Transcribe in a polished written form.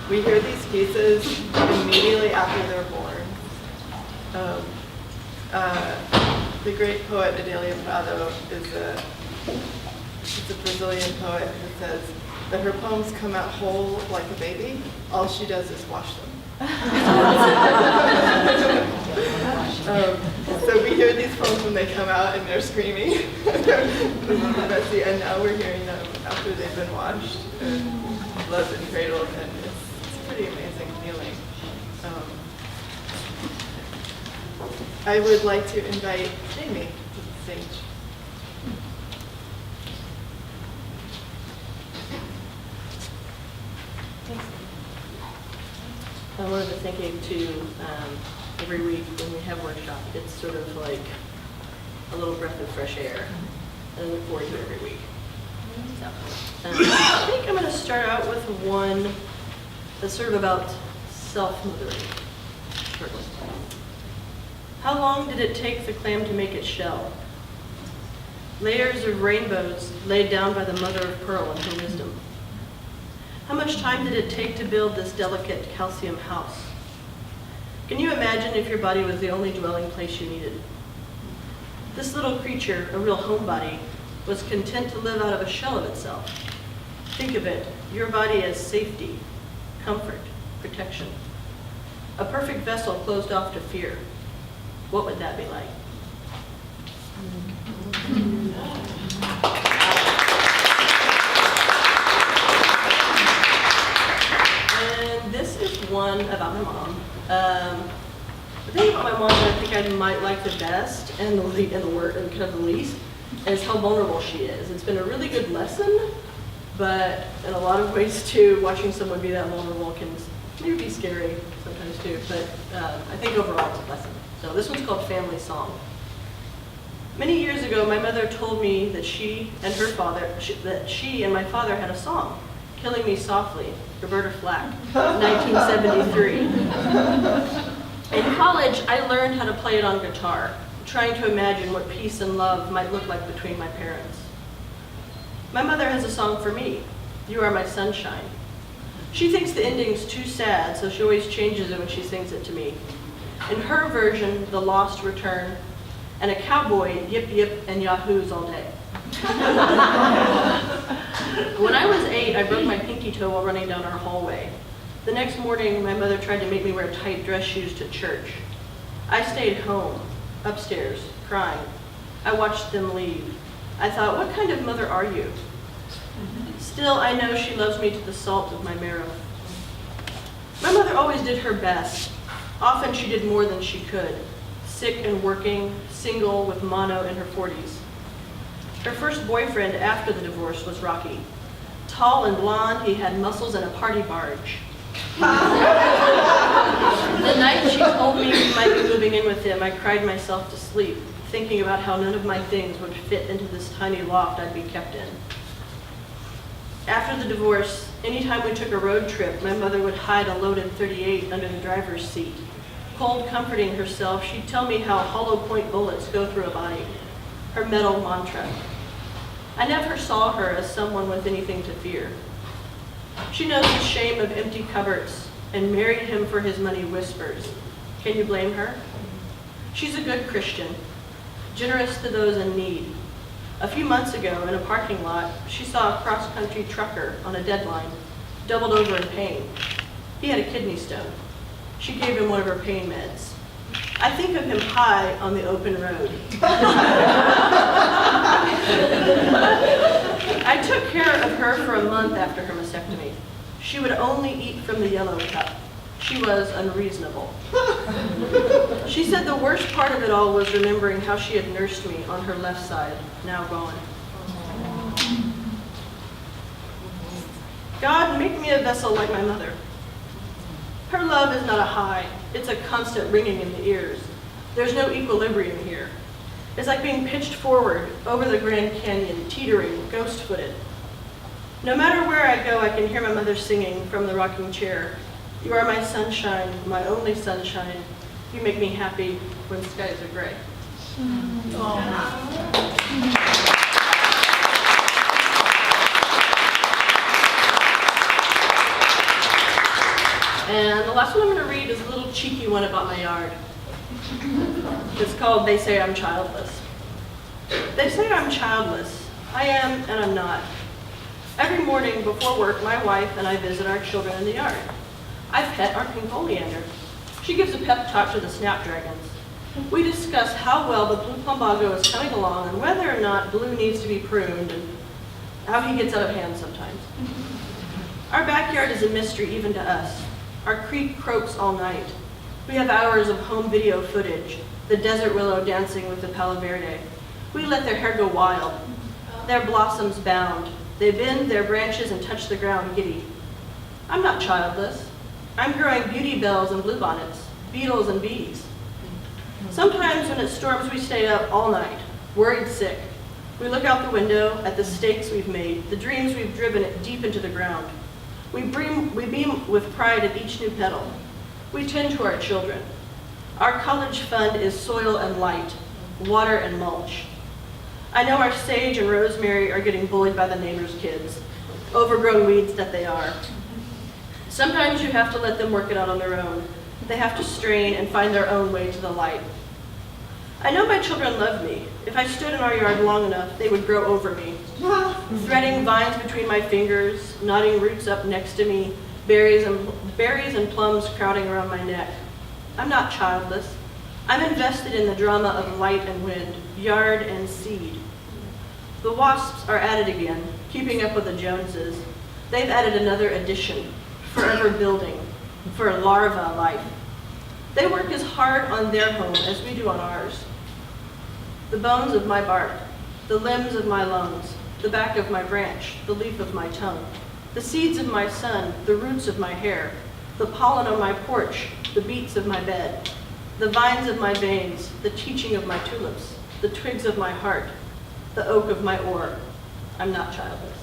We hear these pieces immediately after they're born. The great poet Adélia Prado is a Brazilian poet who says that her poems come out whole like a baby. All she does is wash them. So we hear these poems when they come out and they're screaming. Messy, and now we're hearing them after they've been washed and loved and cradled, and it's a pretty amazing feeling. I would like to invite Jamie to the stage. I wanted to thank you too. Every week when we have workshop, it's sort of like a little breath of fresh air. And I look forward to it every week. So, I think I'm going to start out with one that's sort of about self-mothering. Shortly. How long did it take the clam to make its shell? Layers of rainbows laid down by the mother of pearl in her wisdom. How much time did it take to build this delicate calcium house? Can you imagine if your body was the only dwelling place you needed? This little creature, a real homebody, was content to live out of a shell of itself. Think of it, your body as safety, comfort, protection. A perfect vessel closed off to fear. What would that be like? And this is one about my mom. The thing about my mom that I think I might like the best and kind of the least is how vulnerable she is. It's been a really good lesson, but in a lot of ways too, watching someone be that vulnerable can maybe be scary sometimes too. But I think overall it's a lesson. So this one's called Family Song. Many years ago, my mother told me that she and my father had a song, Killing Me Softly, Roberta Flack, 1973. In college, I learned how to play it on guitar, trying to imagine what peace and love might look like between my parents. My mother has a song for me, You Are My Sunshine. She thinks the ending's too sad, so she always changes it when she sings it to me. In her version, the lost return, and a cowboy yip yip and yahoos all day. When I was 8, I broke my pinky toe while running down our hallway. The next morning, my mother tried to make me wear tight dress shoes to church. I stayed home, upstairs, crying. I watched them leave. I thought, what kind of mother are you? Still, I know she loves me to the salt of my marrow. My mother always did her best. Often she did more than she could. Sick and working, single with mono in her 40s. Her first boyfriend after the divorce was Rocky. Tall and blonde, he had muscles and a party barge. The night she told me we might be moving in with him, I cried myself to sleep, thinking about how none of my things would fit into this tiny loft I'd be kept in. After the divorce, anytime we took a road trip, my mother would hide a loaded .38 under the driver's seat. Cold comforting herself, she'd tell me how hollow point bullets go through a body, her metal mantra. I never saw her as someone with anything to fear. She knows the shame of empty cupboards and married him for his money whispers. Can you blame her? She's a good Christian, generous to those in need. A few months ago, in a parking lot, she saw a cross-country trucker on a deadline, doubled over in pain. He had a kidney stone. She gave him one of her pain meds. I think of him high on the open road. I took care of her for a month after her mastectomy. She would only eat from the yellow cup. She was unreasonable. She said the worst part of it all was remembering how she had nursed me on her left side, now gone. God, make me a vessel like my mother. Her love is not a high, it's a constant ringing in the ears. There's no equilibrium here. It's like being pitched forward over the Grand Canyon, teetering, ghost-footed. No matter where I go, I can hear my mother singing from the rocking chair. You are my sunshine, my only sunshine. You make me happy when skies are gray. And the last one I'm going to read is a little cheeky one about my yard. It's called They Say I'm Childless. They say I'm childless. I am, and I'm not. Every morning before work, my wife and I visit our children in the yard. I pet our pink oleander. She gives a pep talk to the snapdragons. We discuss how well the blue plumbago is coming along and whether or not Blue needs to be pruned and how he gets out of hand sometimes. Our backyard is a mystery even to us. Our creek croaks all night. We have hours of home video footage, the desert willow dancing with the palo verde. We let their hair go wild. Their blossoms bound. They bend their branches and touch the ground giddy. I'm not childless. I'm growing beauty bells and bluebonnets, beetles and bees. Sometimes when it storms, we stay up all night, worried sick. We look out the window at the stakes we've made, the dreams we've driven deep into the ground. We beam with pride at each new petal. We tend to our children. Our college fund is soil and light, water and mulch. I know our sage and rosemary are getting bullied by the neighbors' kids, overgrown weeds that they are. Sometimes you have to let them work it out on their own. They have to strain and find their own way to the light. I know my children love me. If I stood in our yard long enough, they would grow over me. Threading vines between my fingers, knotting roots up next to me, berries and plums crowding around my neck. I'm not childless. I'm invested in the drama of light and wind, yard and seed. The wasps are at it again, keeping up with the Joneses. They've added another addition, forever building, for larva life. They work as hard on their home as we do on ours. The bones of my bark, the limbs of my lungs, the back of my branch, the leaf of my tongue, the seeds of my sun, the roots of my hair, the pollen on my porch, the beats of my bed, the vines of my veins, the teaching of my tulips, the twigs of my heart, the oak of my oar. I'm not childless.